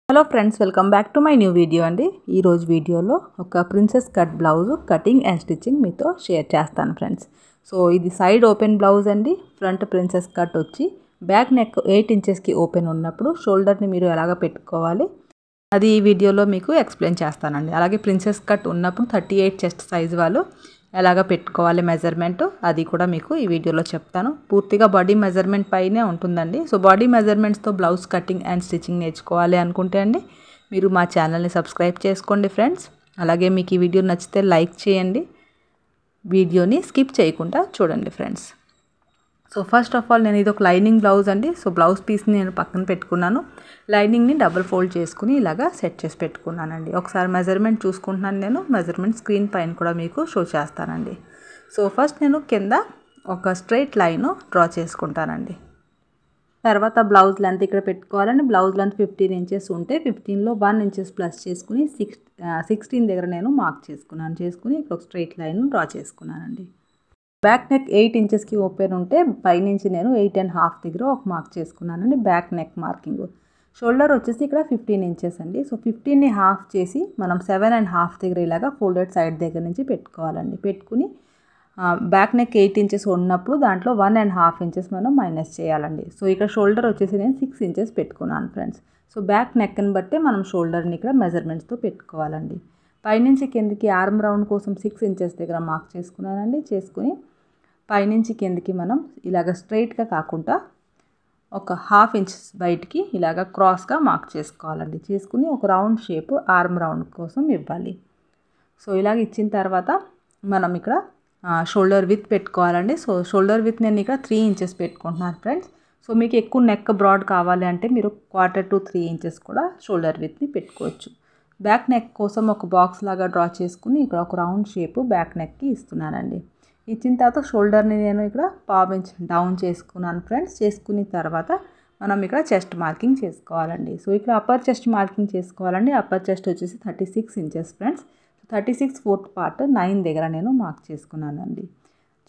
Hello friends, welcome back to my new video అండి. ఈరోజు వీడియోలో ఒక princess cut blouse cutting and stitching మీతో షేర్ చేస్తాను ఫ్రెండ్స్. సో ఇది సైడ్ ఓపెన్ బ్లౌజ్ అండి. ఫ్రంట్ ప్రిన్సెస్ కట్ వచ్చి బ్యాక్ నెక్ 8 ఇంచెస్కి ఓపెన్ ఉన్నప్పుడు షోల్డర్ని మీరు ఎలాగ పెట్టుకోవాలి అది ఈ వీడియోలో మీకు ఎక్స్ప్లెయిన్ చేస్తానండి. అలాగే ప్రిన్సెస్ కట్ ఉన్నప్పుడు 38 చెస్ట్ సైజ్ వాళ్ళు ఎలాగ పెట్టుకోవాలి మెజర్మెంట్ అది కూడా మీకు ఈ వీడియోలో చెప్తాను. పూర్తిగా బాడీ మెజర్మెంట్ పైనే ఉంటుందండి. సో బాడీ మెజర్మెంట్స్తో బ్లౌజ్ కటింగ్ అండ్ స్టిచ్చింగ్ నేర్చుకోవాలి అనుకుంటే అండి మీరు మా ఛానల్ని సబ్స్క్రైబ్ చేసుకోండి ఫ్రెండ్స్. అలాగే మీకు ఈ వీడియో నచ్చితే లైక్ చేయండి, వీడియోని స్కిప్ చేయకుండా చూడండి friends. So first of all నేను ఇది ఒక లైనింగ్ బ్లౌజ్ అండి. సో బ్లౌజ్ పీస్ని నేను పక్కన పెట్టుకున్నాను. లైనింగ్ని డబుల్ ఫోల్డ్ చేసుకుని ఇలాగా సెట్ చేసి పెట్టుకున్నానండి. ఒకసారి మెజర్మెంట్ చూసుకుంటున్నాను. నేను మెజర్మెంట్ స్క్రీన్ పైన కూడా మీకు షో చేస్తానండి. సో ఫస్ట్ నేను కింద ఒక స్ట్రైట్ లైన్ డ్రా చేసుకుంటానండి. తర్వాత బ్లౌజ్ లెంత్ ఇక్కడ పెట్టుకోవాలండి. బ్లౌజ్ లెంత్ 15 ఇంచెస్ ఉంటే 15లో 1 ఇంచెస్ ప్లస్ చేసుకుని 16 దగ్గర నేను మార్క్ చేసుకుని ఇక్కడ ఒక స్ట్రైట్ లైన్ డ్రా చేసుకున్నానండి. బ్యాక్ నెక్ 8 ఇంచెస్కి ఓపెన్ ఉంటే పైనుంచి నేను 8.5 దగ్గర ఒక మార్క్ చేసుకున్నానండి. Back neck marking. షోల్డర్ వచ్చేసి ఇక్కడ 15 ఇంచెస్ అండి. సో 15ని హాఫ్ చేసి మనం 7.5 దగ్గర ఇలాగా ఫోల్డెడ్ సైడ్ దగ్గర నుంచి పెట్టుకోవాలండి. పెట్టుకుని బ్యాక్ నెక్ 8 ఇంచెస్ ఉన్నప్పుడు దాంట్లో 1.5 ఇంచెస్ మనం మైనస్ చేయాలండి. సో ఇక్కడ షోల్డర్ వచ్చేసి నేను 6 ఇంచెస్ పెట్టుకున్నాను ఫ్రెండ్స్. సో బ్యాక్ నెక్ని బట్టే మనం షోల్డర్ని ఇక్కడ మెజర్మెంట్స్తో పెట్టుకోవాలండి. పైనుంచి కిందికి ఆర్మ్ రౌండ్ కోసం 6 ఇంచెస్ దగ్గర మార్క్ చేసుకున్నానండి. చేసుకుని పైనుంచి కిందికి మనం ఇలాగ స్ట్రైట్గా కాకుండా ఒక 1/2 ఇంచ్ బయటికి ఇలాగ క్రాస్గా మార్క్ చేసుకోవాలండి. చేసుకుని ఒక రౌండ్ షేప్ ఆర్మ్ రౌండ్ కోసం ఇవ్వాలి. సో ఇలాగ ఇచ్చిన తర్వాత మనం ఇక్కడ షోల్డర్ విత్ పెట్టుకోవాలండి. సో షోల్డర్ విత్ నేను ఇక్కడ 3 ఇంచెస్ పెట్టుకుంటున్నాను ఫ్రెండ్స్. సో మీకు ఎక్కువ నెక్ బ్రాడ్ కావాలి అంటే మీరు 1/4 to 3 ఇంచెస్ కూడా షోల్డర్ విత్ని పెట్టుకోవచ్చు. బ్యాక్ నెక్ కోసం ఒక బాక్స్ లాగా డ్రా చేసుకుని ఇక్కడ ఒక రౌండ్ షేప్ బ్యాక్ నెక్కి ఇస్తున్నానండి. ఇచ్చిన తర్వాత షోల్డర్ని నేను ఇక్కడ 1/2 ఇంచ్ డౌన్ చేసుకున్నాను ఫ్రెండ్స్. చేసుకున్న తర్వాత మనం ఇక్కడ చెస్ట్ మార్కింగ్ చేసుకోవాలండి. సో ఇక్కడ అప్పర్ చెస్ట్ మార్కింగ్ చేసుకోవాలండి. అప్పర్ చెస్ట్ వచ్చేసి 36 ఇంచెస్ ఫ్రెండ్స్. 36 4th పార్ట్ 9 దగ్గర నేను మార్క్ చేసుకున్నానండి.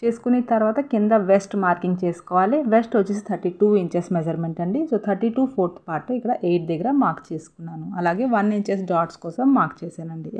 చేసుకున్న తర్వాత కింద వెస్ట్ మార్కింగ్ చేసుకోవాలి. వెస్ట్ వచ్చేసి 32 ఇంచెస్ మెజర్మెంట్ అండి. సో 32 4th పార్ట్ ఇక్కడ 8 దగ్గర మార్క్ చేసుకున్నాను. అలాగే 1 ఇంచెస్ డాట్స్ కోసం మార్క్ చేశానండి.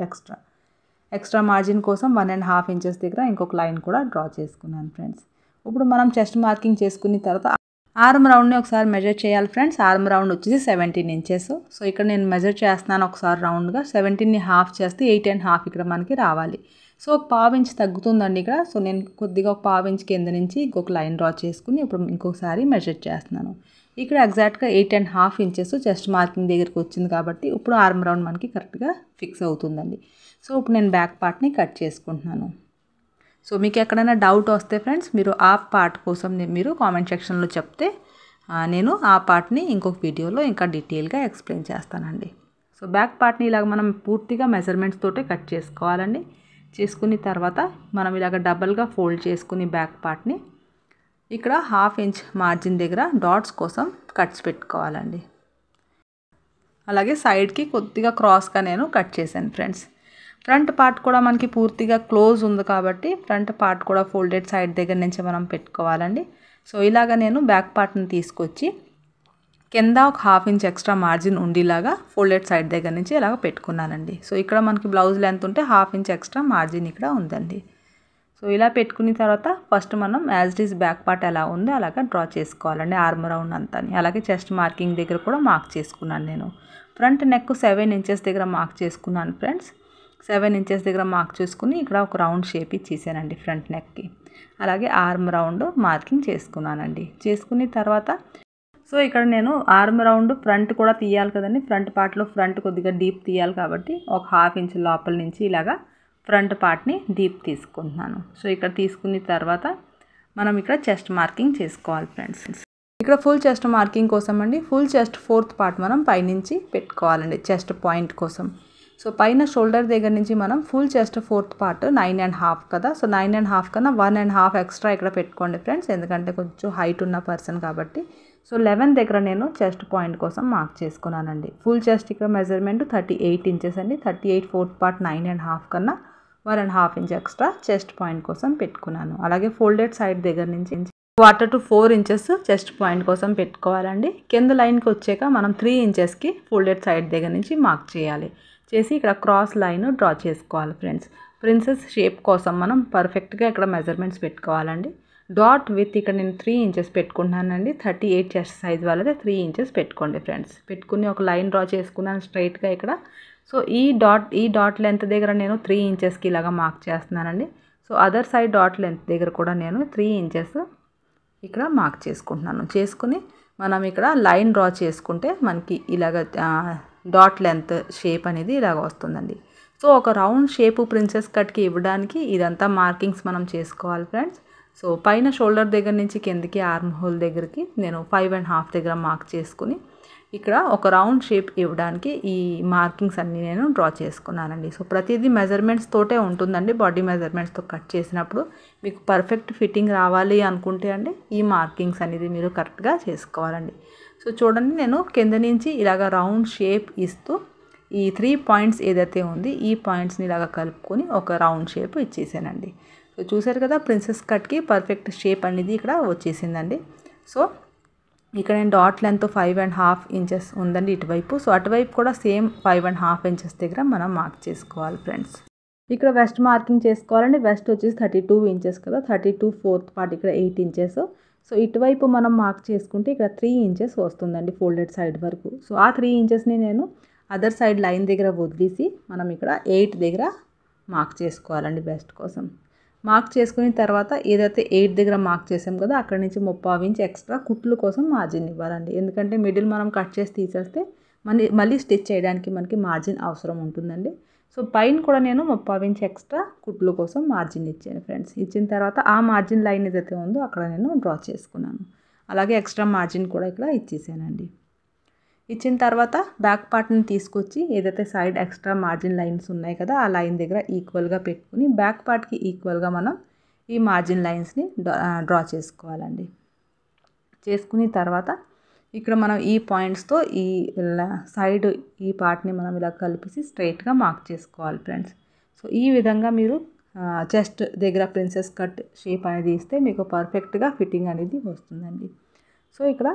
ఎక్స్ట్రా మార్జిన్ కోసం 1.5 ఇంచెస్ దగ్గర ఇంకొక లైన్ కూడా డ్రా చేసుకున్నాను ఫ్రెండ్స్. ఇప్పుడు మనం చెస్ట్ మార్కింగ్ చేసుకున్న తర్వాత ఆర్మ్ రౌండ్ని ఒకసారి మెజర్ చేయాలి ఫ్రెండ్స్. ఆర్మ్ రౌండ్ వచ్చేసి 17 ఇంచెస్. సో ఇక్కడ నేను మెజర్ చేస్తున్నాను ఒకసారి రౌండ్గా. 17ని హాఫ్ చేస్తే 8.5 ఇక్కడ మనకి రావాలి. సో 1/2 ఇంచ్ తగ్గుతుందండి ఇక్కడ. సో నేను కొద్దిగా ఒక 1/2 ఇంచ్ కింద నుంచి ఇంకొక లైన్ డ్రా చేసుకుని ఇప్పుడు ఇంకొకసారి మెజర్ చేస్తున్నాను. ఇక్కడ ఎగ్జాక్ట్గా 8.5 ఇంచెస్ చెస్ట్ మార్కింగ్ దగ్గరికి వచ్చింది కాబట్టి ఇప్పుడు ఆర్మ్ రౌండ్ మనకి కరెక్ట్గా ఫిక్స్ అవుతుందండి. సో ఇప్పుడు నేను బ్యాక్ పార్ట్ని కట్ చేసుకుంటున్నాను. సో మీకు ఎక్కడైనా డౌట్ వస్తే ఫ్రెండ్స్ మీరు ఆ పార్ట్ కోసం మీరు కామెంట్ సెక్షన్లో చెప్తే నేను ఆ పార్ట్ని ఇంకొక వీడియోలో ఇంకా డీటెయిల్గా ఎక్స్ప్లెయిన్ చేస్తానండి. సో బ్యాక్ పార్ట్ని ఇలాగ మనం పూర్తిగా మెజర్మెంట్స్ తోటే కట్ చేసుకోవాలండి. చేసుకున్న తర్వాత మనం ఇలాగ డబల్గా ఫోల్డ్ చేసుకుని బ్యాక్ పార్ట్ని ఇక్కడ 1/2 ఇంచ్ మార్జిన్ దగ్గర డాట్స్ కోసం కట్స్ పెట్టుకోవాలండి. అలాగే సైడ్కి కొద్దిగా క్రాస్గా నేను కట్ చేశాను ఫ్రెండ్స్. ఫ్రంట్ పార్ట్ కూడా మనకి పూర్తిగా క్లోజ్ ఉంది కాబట్టి ఫ్రంట్ పార్ట్ కూడా ఫోల్డెడ్ సైడ్ దగ్గర నుంచి మనం పెట్టుకోవాలండి. సో ఇలాగ నేను బ్యాక్ పార్ట్ని తీసుకొచ్చి కింద ఒక 1/2 ఇంచ్ ఎక్స్ట్రా మార్జిన్ ఉండేలాగా ఫోల్డెడ్ సైడ్ దగ్గర నుంచి ఇలాగ పెట్టుకున్నానండి. సో ఇక్కడ మనకి బ్లౌజ్ లెంత్ ఉంటే 1/2 ఇంచ్ ఎక్స్ట్రా మార్జిన్ ఇక్కడ ఉందండి. సో ఇలా పెట్టుకున్న తర్వాత ఫస్ట్ మనం as it is back part ఎలా ఉందో అలాగా డ్రా చేసుకోవాలండి ఆర్మ్ రౌండ్ అంతా. అలాగే చెస్ట్ మార్కింగ్ దగ్గర కూడా మార్క్ చేసుకున్నాను నేను. ఫ్రంట్ నెక్ 7 ఇంచెస్ దగ్గర మార్క్ చేసుకున్నాను ఫ్రెండ్స్. 7 ఇంచెస్ దగ్గర మార్క్ చేసుకుని ఇక్కడ ఒక రౌండ్ షేప్ ఇచ్చేసానండి ఫ్రంట్ నెక్కి. అలాగే ఆర్మ్ రౌండ్ మార్కింగ్ చేసుకున్నానండి. చేసుకున్న తర్వాత సో ఇక్కడ నేను ఆర్మ్ రౌండ్ ఫ్రంట్ కూడా తీయాలి కదండి. ఫ్రంట్ పార్ట్లో ఫ్రంట్ కొద్దిగా డీప్ తీయాలి కాబట్టి ఒక 1/2 ఇంచ్ లోపల నుంచి ఇలాగా ఫ్రంట్ పార్ట్ని డీప్ తీసుకుంటున్నాను. సో ఇక్కడ తీసుకున్న తర్వాత మనం ఇక్కడ చెస్ట్ మార్కింగ్ చేసుకోవాలి ఫ్రెండ్స్. ఇక్కడ ఫుల్ చెస్ట్ మార్కింగ్ కోసం అండి ఫుల్ చెస్ట్ 4th పార్ట్ మనం పైనుంచి పెట్టుకోవాలండి చెస్ట్ పాయింట్ కోసం. సో పైన షోల్డర్ దగ్గర నుంచి మనం ఫుల్ చెస్ట్ 4th పార్ట్ 9.5 కదా. సో 9.5 కన్నా 1.5 ఎక్స్ట్రా ఇక్కడ పెట్టుకోండి ఫ్రెండ్స్. ఎందుకంటే కొంచెం హైట్ ఉన్న పర్సన్ కాబట్టి. సో 11 దగ్గర నేను చెస్ట్ పాయింట్ కోసం మార్క్ చేసుకున్నానండి. ఫుల్ చెస్ట్ ఇక్కడ మెజర్మెంట్ 38 ఇంచెస్ అండి. 38 4th పార్ట్ 9.5 కన్నా 1.5 ఇంచ్ ఎక్స్ట్రా చెస్ట్ పాయింట్ కోసం పెట్టుకున్నాను. అలాగే ఫోల్డెడ్ సైడ్ దగ్గర నుంచి quarter to 4 inches chest point కోసం పెట్టుకోవాలండి. కింద లైన్కి వచ్చాక మనం 3 ఇంచెస్కి ఫోల్డెడ్ సైడ్ దగ్గర నుంచి మార్క్ చేయాలి. చేసి ఇక్కడ క్రాస్ లైన్ డ్రా చేసుకోవాలి ఫ్రెండ్స్. ప్రిన్సెస్ షేప్ కోసం మనం పర్ఫెక్ట్గా ఇక్కడ మెజర్మెంట్స్ పెట్టుకోవాలండి. డాట్ విత్ ఇక్కడ నేను 3 ఇంచెస్ పెట్టుకుంటున్నానండి. 38 చెస్ట్ సైజ్ వాళ్ళదే 3 ఇంచెస్ పెట్టుకోండి ఫ్రెండ్స్. పెట్టుకుని ఒక లైన్ డ్రా చేసుకున్నాను స్ట్రైట్గా ఇక్కడ. సో ఈ డాట్ లెంత్ దగ్గర నేను 3 ఇంచెస్కి ఇలాగా మార్క్ చేస్తున్నానండి. So other side dot length దగ్గర కూడా నేను 3 ఇంచెస్ ఇక్కడ మార్క్ చేసుకుంటున్నాను. చేసుకుని మనం ఇక్కడ లైన్ డ్రా చేసుకుంటే మనకి ఇలాగ డాట్ లెంత్ షేప్ అనేది ఇలాగ వస్తుందండి. సో ఒక రౌండ్ షేపు ప్రిన్సెస్ కట్కి ఇవ్వడానికి ఇదంతా మార్కింగ్స్ మనం చేసుకోవాలి ఫ్రెండ్స్. సో పైన షోల్డర్ దగ్గర నుంచి కిందకి ఆర్మ్ హోల్ దగ్గరికి నేను 5.5 దగ్గర మార్క్ చేసుకుని ఇక్కడ ఒక రౌండ్ షేప్ ఇవ్వడానికి ఈ మార్కింగ్స్ అన్నీ నేను డ్రా చేసుకున్నానండి. సో ప్రతిదీ మెజర్మెంట్స్ తోటే ఉంటుందండి. బాడీ మెజర్మెంట్స్తో కట్ చేసినప్పుడు మీకు పర్ఫెక్ట్ ఫిట్టింగ్ రావాలి అనుకుంటే అండి ఈ మార్కింగ్స్ అనేది మీరు కరెక్ట్గా చేసుకోవాలండి. సో చూడండి, నేను కింద నుంచి ఇలాగ రౌండ్ షేప్ ఇస్తూ ఈ 3 పాయింట్స్ ఏదైతే ఉంది ఈ పాయింట్స్ని ఇలాగ కలుపుకొని ఒక రౌండ్ షేప్ ఇచ్చేసానండి. సో చూసారు కదా, ప్రిన్సెస్ కట్కి పర్ఫెక్ట్ షేప్ అనేది ఇక్కడ వచ్చేసిందండి. సో ఇక్కడ నేను డాట్ లెంత్ 5.5 ఇంచెస్ ఉందండి ఇటువైపు. సో అటువైపు కూడా సేమ్ 5.5 ఇంచెస్ దగ్గర మనం మార్క్ చేసుకోవాలి ఫ్రెండ్స్. ఇక్కడ వెస్ట్ మార్కింగ్ చేసుకోవాలండి. వెస్ట్ వచ్చేసి 32 ఇంచెస్ కదా, 32 4th పార్ట్ ఇక్కడ 8 ఇంచెస్. సో ఇటువైపు మనం మార్క్ చేసుకుంటే ఇక్కడ 3 ఇంచెస్ వస్తుందండి ఫోల్డెడ్ సైడ్ వరకు. సో ఆ 3 ఇంచెస్ని నేను అదర్ సైడ్ లైన్ దగ్గర వదిలేసి మనం ఇక్కడ 8 దగ్గర మార్క్ చేసుకోవాలండి వెస్ట్ కోసం. మార్క్ చేసుకున్న తర్వాత ఏదైతే 8 దగ్గర మార్క్ చేసాం కదా అక్కడ నుంచి 30 ఇంచ్ ఎక్స్ట్రా కుట్లు కోసం మార్జిన్ ఇవ్వాలండి. ఎందుకంటే మిడిల్ మనం కట్ చేసి తీసేస్తే మళ్ళీ స్టిచ్ చేయడానికి మనకి మార్జిన్ అవసరం ఉంటుందండి. సో పైన కూడా నేను 30 ఇంచ్ ఎక్స్ట్రా కుట్లు కోసం మార్జిన్ ఇచ్చాను ఫ్రెండ్స్. ఇచ్చిన తర్వాత ఆ మార్జిన్ లైన్ ఏదైతే ఉందో అక్కడ నేను డ్రా చేసుకున్నాను. అలాగే ఎక్స్ట్రా మార్జిన్ కూడా ఇక్కడ ఇచ్చేసానండి. ఇచ్చిన తర్వాత బ్యాక్ పార్ట్ని తీసుకొచ్చి ఏదైతే సైడ్ ఎక్స్ట్రా మార్జిన్ లైన్స్ ఉన్నాయి కదా ఆ లైన్ దగ్గర ఈక్వల్గా పెట్టుకుని బ్యాక్ పార్ట్కి ఈక్వల్గా మనం ఈ మార్జిన్ లైన్స్ని డ్రా చేసుకోవాలండి. చేసుకున్న తర్వాత ఇక్కడ మనం ఈ పాయింట్స్తో ఈ సైడ్ ఈ పార్ట్ని మనం ఇలా కలిపేసి స్ట్రైట్గా మార్క్ చేసుకోవాలి ఫ్రెండ్స్. సో ఈ విధంగా మీరు చెస్ట్ దగ్గర ప్రిన్సెస్ కట్ షేప్ అనేది ఇస్తే మీకు పర్ఫెక్ట్గా ఫిట్టింగ్ అనేది వస్తుందండి. సో ఇక్కడ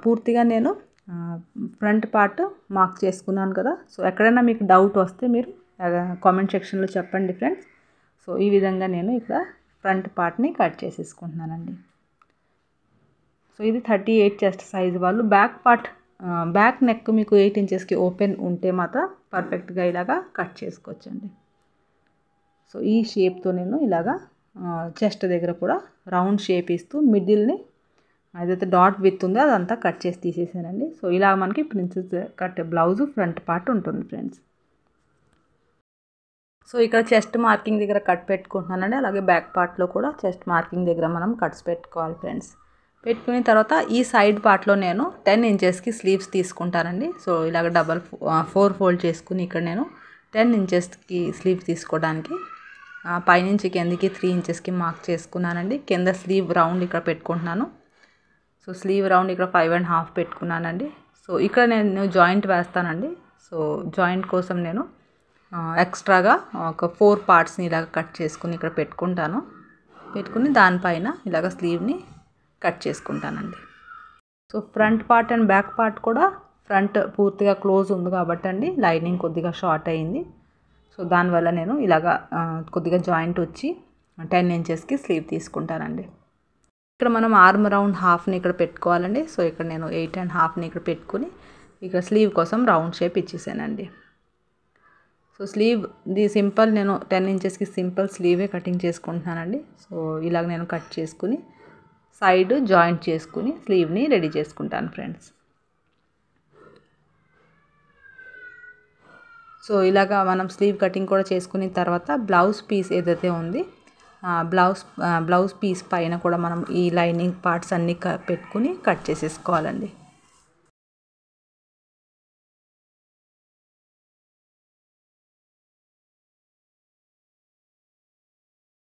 పూర్తిగా నేను ఫ్రంట్ పార్ట్ మార్క్ చేసుకున్నాను కదా. సో ఎక్కడైనా మీకు డౌట్ వస్తే మీరు కామెంట్ సెక్షన్లో చెప్పండి ఫ్రెండ్స్. సో ఈ విధంగా నేను ఇక్కడ ఫ్రంట్ పార్ట్ని కట్ చేసేసుకుంటున్నానండి. సో ఇది 38 చెస్ట్ సైజ్ వాళ్ళు బ్యాక్ నెక్ మీకు 8 ఇంచెస్కి ఓపెన్ ఉంటే మాత్రం పర్ఫెక్ట్గా ఇలాగా కట్ చేసుకోవచ్చండి. సో ఈ షేప్తో నేను ఇలాగా చెస్ట్ దగ్గర కూడా రౌండ్ షేప్ ఇస్తూ మిడిల్ని ఏదైతే డాట్ విత్ ఉందో అదంతా కట్ చేసి తీసేసానండి. సో ఇలా మనకి princess cut blouse front part ఉంటుంది ఫ్రెండ్స్. సో ఇక్కడ చెస్ట్ మార్కింగ్ దగ్గర కట్ పెట్టుకుంటున్నానండి. అలాగే బ్యాక్ పార్ట్లో కూడా చెస్ట్ మార్కింగ్ దగ్గర మనం కట్స్ పెట్టుకోవాలి ఫ్రెండ్స్. పెట్టుకున్న తర్వాత ఈ సైడ్ పార్ట్లో నేను 10 ఇంచెస్కి స్లీవ్స్ తీసుకుంటానండి. సో ఇలాగ 4 ఫోల్డ్ చేసుకుని ఇక్కడ నేను 10 ఇంచెస్కి స్లీవ్స్ తీసుకోవడానికి పైనుంచి కిందకి 3 ఇంచెస్కి మార్క్ చేసుకున్నానండి. కింద స్లీవ్ రౌండ్ ఇక్కడ పెట్టుకుంటున్నాను. సో స్లీవ్ రౌండ్ ఇక్కడ 5.5 పెట్టుకున్నానండి. సో ఇక్కడ నేను జాయింట్ వేస్తానండి. సో జాయింట్ కోసం నేను ఎక్స్ట్రాగా ఒక 4 పార్ట్స్ని ఇలాగ కట్ చేసుకుని ఇక్కడ పెట్టుకుంటాను. పెట్టుకుని దానిపైన ఇలాగ స్లీవ్ని కట్ చేసుకుంటానండి. So front part and back part కూడా ఫ్రంట్ పూర్తిగా క్లోజ్ ఉంది కాబట్టి అండి లైనింగ్ కొద్దిగా షార్ట్ అయింది. సో దానివల్ల నేను ఇలాగ కొద్దిగా జాయింట్ వచ్చి 10 ఇంచెస్కి స్లీవ్ తీసుకుంటానండి. ఇక్కడ మనం ఆర్మ్ రౌండ్ హాఫ్ని ఇక్కడ పెట్టుకోవాలండి. సో ఇక్కడ నేను 8.5ని ఇక్కడ పెట్టుకుని ఇక్కడ స్లీవ్ కోసం రౌండ్ షేప్ ఇచ్చేసానండి. సో స్లీవ్ది సింపుల్ నేను 10 ఇంచెస్కి సింపుల్ స్లీవే కటింగ్ చేసుకుంటున్నానండి. సో ఇలాగ నేను కట్ చేసుకుని సైడ్ జాయింట్ చేసుకుని స్లీవ్ని రెడీ చేసుకుంటాను ఫ్రెండ్స్. సో ఇలాగా మనం స్లీవ్ కటింగ్ కూడా చేసుకున్న తర్వాత బ్లౌజ్ పీస్ ఏదైతే ఉంది బ్లౌజ్ పీస్ పైన కూడా మనం ఈ లైనింగ్ పార్ట్స్ అన్నీ పెట్టుకుని కట్ చేసేసుకోవాలండి.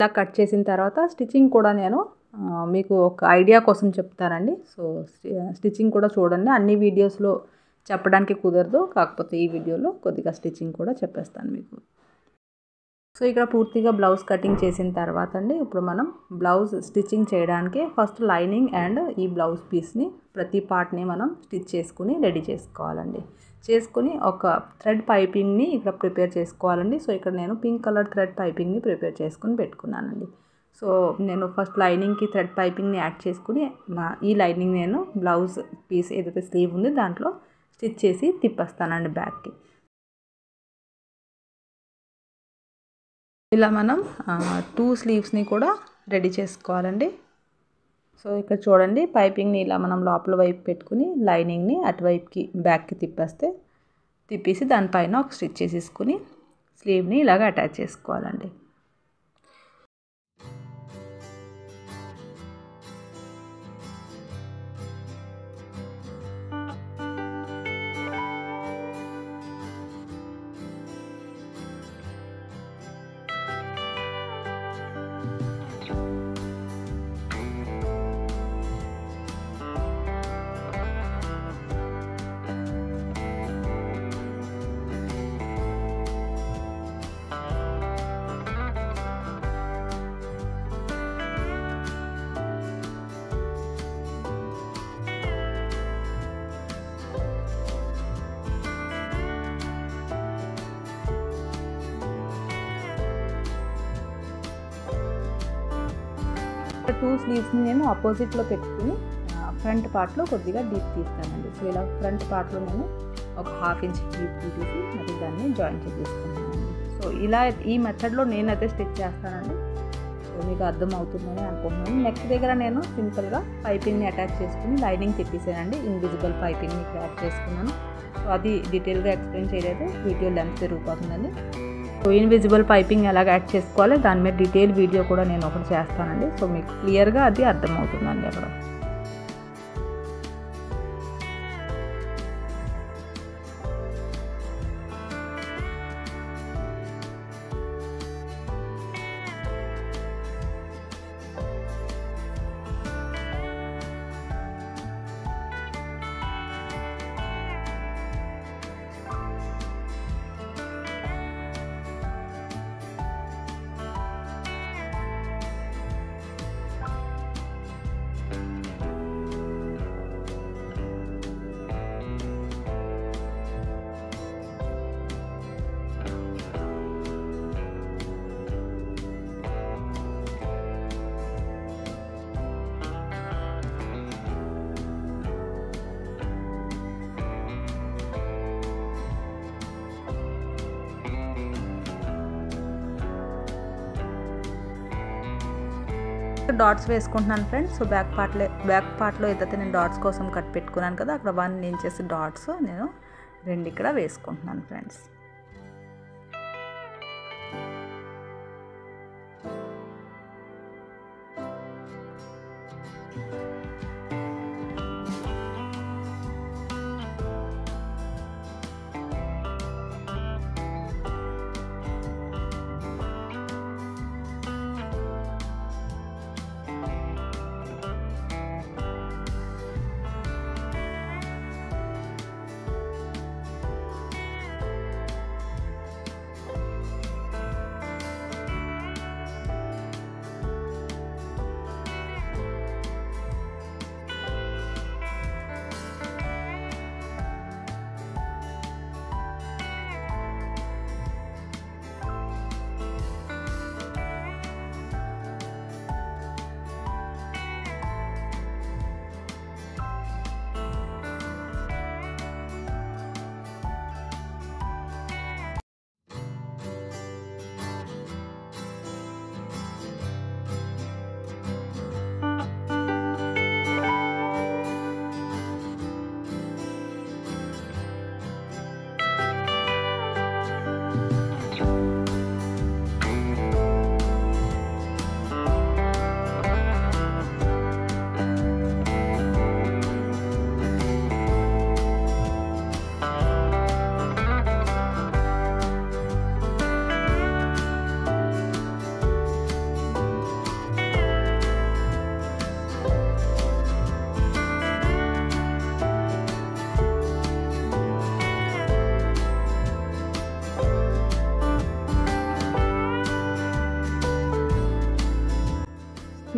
ఇలా కట్ చేసిన తర్వాత స్టిచ్చింగ్ కూడా నేను మీకు ఒక ఐడియా కోసం చెప్తానండి. సో స్టిచ్చింగ్ కూడా చూడండి. అన్ని వీడియోస్లో చెప్పడానికి కుదరదు, కాకపోతే ఈ వీడియోలో కొద్దిగా స్టిచ్చింగ్ కూడా చెప్పేస్తాను మీకు. సో ఇక్కడ పూర్తిగా బ్లౌజ్ కటింగ్ చేసిన తర్వాత అండి ఇప్పుడు మనం బ్లౌజ్ స్టిచ్చింగ్ చేయడానికి ఫస్ట్ లైనింగ్ అండ్ ఈ బ్లౌజ్ పీస్ని ప్రతి పార్ట్ని మనం స్టిచ్ చేసుకుని రెడీ చేసుకోవాలండి. చేసుకుని ఒక థ్రెడ్ పైపింగ్ని ఇక్కడ ప్రిపేర్ చేసుకోవాలండి. సో ఇక్కడ నేను పింక్ కలర్ థ్రెడ్ పైపింగ్ని ప్రిపేర్ చేసుకుని పెట్టుకున్నానండి. సో నేను ఫస్ట్ లైనింగ్కి థ్రెడ్ పైపింగ్ని యాడ్ చేసుకుని ఈ లైనింగ్ నేను బ్లౌజ్ పీస్ ఏదైతే స్లీవ్ ఉంది దాంట్లో స్టిచ్ చేసి తిప్పేస్తానండి బ్యాక్కి. ఇలా మనం 2 స్లీవ్స్ని కూడా రెడీ చేసుకోవాలండి. సో ఇక్కడ చూడండి పైపింగ్ని ఇలా మనం లోపల వైపు పెట్టుకుని లైనింగ్ని అటువైపుకి బ్యాక్కి తిప్పేసి దానిపైన ఒక స్టిచ్ చేసేసుకుని స్లీవ్ని ఇలాగ అటాచ్ చేసుకోవాలండి. టూ స్లీవ్స్ని నేను ఆపోజిట్లో పెట్టుకుని ఫ్రంట్ పార్ట్లో కొద్దిగా డీప్ తీస్తానండి. సో ఇలా ఫ్రంట్ పార్ట్లో నేను ఒక 1/2 ఇంచ్ డీప్ తీసి మరి దాన్ని జాయిన్ చేసేసుకుంటానండి. సో ఇలా ఈ మెథడ్లో నేనైతే స్టిచ్ చేస్తానండి. సో మీకు అర్థమవుతుందని అనుకుంటున్నాను. నెక్ దగ్గర నేను సింపుల్గా పైపింగ్ని అటాచ్ చేసుకుని లైనింగ్ తిప్పేసానండి. ఇన్విజిబుల్ పైపింగ్ని యాడ్ చేసుకున్నాను. సో అది డీటెయిల్గా ఎక్స్ప్లెయిన్ చేయలేదు, వీడియో లెంత్ పెరిగిపోతుందండి. సో ఇన్విజిబుల్ పైపింగ్ ఎలాగ యాడ్ చేసుకోవాలి దాని మీద డీటెయిల్ వీడియో కూడా నేను ఒకటి చేస్తానండి. సో మీకు క్లియర్గా అది అర్థమవుతుందండి అక్కడ. డాట్స్ వేసుకుంటున్నాను ఫ్రెండ్స్. సో బ్యాక్ పార్ట్లో ఏదైతే నేను డాట్స్ కోసం కట్ పెట్టుకున్నాను కదా అక్కడ 1 ఇంచెస్ డాట్స్ నేను 2 ఇక్కడ వేసుకుంటున్నాను ఫ్రెండ్స్.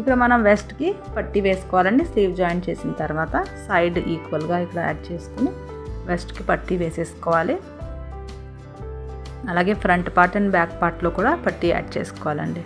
ఇక్కడ మనం వెస్ట్కి పట్టీ వేసుకోవాలండి. స్లీవ్ జాయింట్ చేసిన తర్వాత సైడ్ ఈక్వల్గా ఇక్కడ యాడ్ చేసుకుని వెస్ట్కి పట్టీ వేసేసుకోవాలి. అలాగే ఫ్రంట్ పార్ట్ అండ్ బ్యాక్ పార్ట్లో కూడా పట్టీ యాడ్ చేసుకోవాలండి.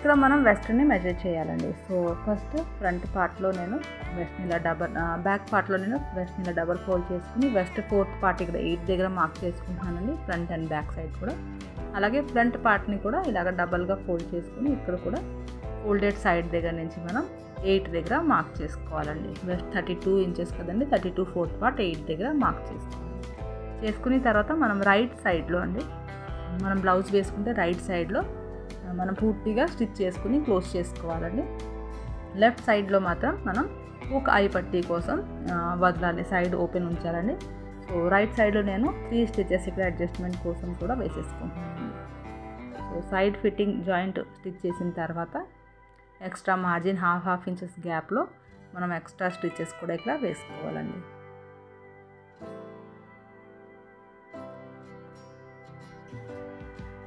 ఇక్కడ మనం వెస్ట్ని మెజర్ చేయాలండి. సో ఫస్ట్ ఫ్రంట్ పార్ట్లో నేను వెస్ట్ని ఇలా బ్యాక్ పార్ట్లో నేను వెస్ట్ని ఇలా డబల్ ఫోల్డ్ చేసుకుని వెస్ట్ 4th పార్ట్ ఇక్కడ 8 దగ్గర మార్క్ చేసుకుంటున్నానండి, ఫ్రంట్ అండ్ బ్యాక్ సైడ్ కూడా. అలాగే ఫ్రంట్ పార్ట్ని కూడా ఇలాగ డబల్గా ఫోల్డ్ చేసుకుని ఇక్కడ కూడా ఫోల్డెడ్ సైడ్ దగ్గర నుంచి మనం 8 దగ్గర మార్క్ చేసుకోవాలండి. వెస్ట్ 32 ఇంచెస్ కదండి, 32 4th పార్ట్ 8 దగ్గర మార్క్ చేసుకుని తర్వాత మనం రైట్ సైడ్లో అండి, మనం బ్లౌజ్ వేసుకుంటే రైట్ సైడ్లో మనం పూర్తిగా స్టిచ్ చేసుకుని క్లోజ్ చేసుకోవాలండి. లెఫ్ట్ సైడ్లో మాత్రం మనం హుక్ ఐ పట్టీ కోసం వదలాలి, సైడ్ ఓపెన్ ఉంచాలండి. సో రైట్ సైడ్లో నేను 3 స్టిచెస్ ఇక్కడ అడ్జస్ట్మెంట్ కోసం కూడా వేసేసుకుంటున్నాను. So side fitting joint stitch చేసిన తర్వాత ఎక్స్ట్రా మార్జిన్ హాఫ్ ఇంచెస్ గ్యాప్లో మనం ఎక్స్ట్రా స్టిచెస్ కూడా ఇక్కడ వేసుకోవాలండి.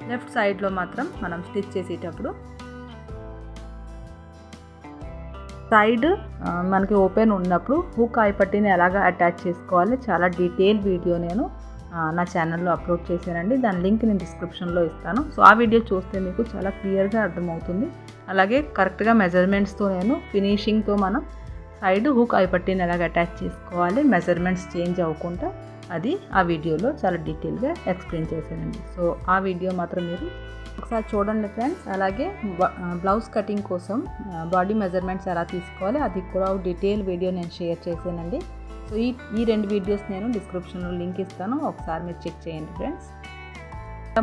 లెఫ్ట్ సైడ్లో మాత్రం మనం స్టిచ్ చేసేటప్పుడు సైడ్ మనకి ఓపెన్ ఉన్నప్పుడు హుక్ ఐ పట్టీని ఎలాగ అటాచ్ చేసుకోవాలి చాలా డీటెయిల్ వీడియో నేను నా ఛానల్లో అప్లోడ్ చేశానండి. దాని లింక్ నేను డిస్క్రిప్షన్లో ఇస్తాను. సో ఆ వీడియో చూస్తే మీకు చాలా క్లియర్గా అర్థమవుతుంది. అలాగే కరెక్ట్గా మెజర్మెంట్స్తో నేను ఫినిషింగ్తో మనం సైడ్ హుక్ ఐ పట్టీని ఎలాగ అటాచ్ చేసుకోవాలి, మెజర్మెంట్స్ చేంజ్ అవ్వకుండా అది ఆ వీడియోలో చాలా డీటెయిల్గా ఎక్స్ప్లెయిన్ చేశానండి. సో ఆ వీడియో మాత్రం మీరు ఒకసారి చూడండి ఫ్రెండ్స్. అలాగే బ్లౌజ్ కటింగ్ కోసం బాడీ మెజర్మెంట్స్ ఎలా తీసుకోవాలి అది కూడా డీటెయిల్ వీడియో నేను షేర్ చేశానండి. సో ఈ 2 వీడియోస్ నేను డిస్క్రిప్షన్లో లింక్ ఇస్తాను, ఒకసారి మీరు చెక్ చేయండి ఫ్రెండ్స్.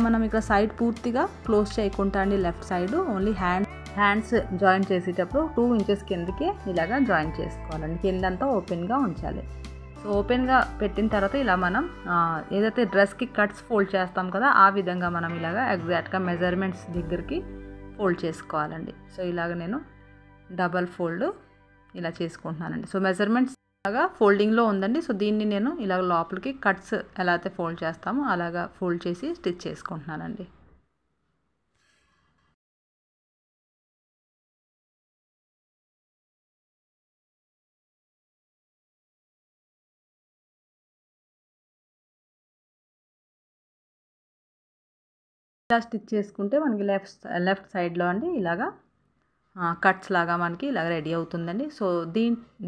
మనం ఇక్కడ సైడ్ పూర్తిగా క్లోజ్ చేయకుండా అండి, left side only hands join చేసేటప్పుడు 2 ఇంచెస్ కిందకి ఇలాగా జాయిన్ చేసుకోవాలండి, కిందంతా ఓపెన్గా ఉంచాలి. సో ఓపెన్గా పెట్టిన తర్వాత ఇలా మనం ఏదైతే డ్రెస్కి కట్స్ ఫోల్డ్ చేస్తాం కదా ఆ విధంగా మనం ఇలాగా ఎగ్జాక్ట్గా మెజర్మెంట్స్ దగ్గరికి ఫోల్డ్ చేసుకోవాలండి. సో ఇలాగ నేను డబల్ ఫోల్డ్ ఇలా చేసుకుంటున్నానండి. సో మెజర్మెంట్స్ ఇలాగా ఫోల్డింగ్లో ఉందండి. సో దీన్ని నేను ఇలాగ లోపలికి కట్స్ ఎలా అయితే ఫోల్డ్ చేస్తామో అలాగా ఫోల్డ్ చేసి స్టిచ్ చేసుకుంటున్నానండి. ఇలా స్టిచ్ చేసుకుంటే మనకి లెఫ్ట్ సైడ్లో అండి ఇలాగా కట్స్ లాగా మనకి ఇలాగ రెడీ అవుతుందండి. సో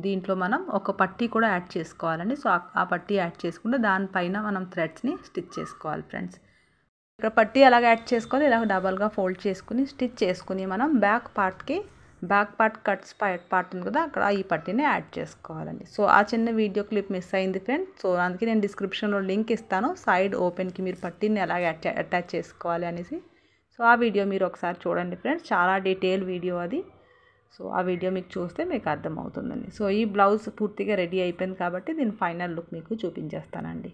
దీంట్లో మనం ఒక పట్టీ కూడా యాడ్ చేసుకోవాలండి. సో ఆ పట్టీ యాడ్ చేసుకుంటే దానిపైన మనం థ్రెడ్స్ని స్టిచ్ చేసుకోవాలి ఫ్రెండ్స్. ఇక్కడ పట్టీ అలాగ యాడ్ చేసుకోవాలి, ఇలాగ డబల్గా ఫోల్డ్ చేసుకుని స్టిచ్ చేసుకుని మనం బ్యాక్ పార్ట్ కట్స్ పార్ట్ ఉంది కదా అక్కడ ఈ పట్టీని యాడ్ చేసుకోవాలండి. సో ఆ చిన్న వీడియో క్లిప్ మిస్ అయింది ఫ్రెండ్స్. సో అందుకే నేను డిస్క్రిప్షన్లో లింక్ ఇస్తాను, సైడ్ ఓపెన్కి మీరు పట్టీని ఎలాగ అటాచ్ చేసుకోవాలి అనేసి. సో ఆ వీడియో మీరు ఒకసారి చూడండి ఫ్రెండ్స్, చాలా డీటెయిల్ వీడియో అది. సో ఆ వీడియో మీకు చూస్తే మీకు అర్థమవుతుందండి. సో ఈ బ్లౌజ్ పూర్తిగా రెడీ అయిపోయింది కాబట్టి దీని ఫైనల్ లుక్ మీకు చూపించేస్తానండి.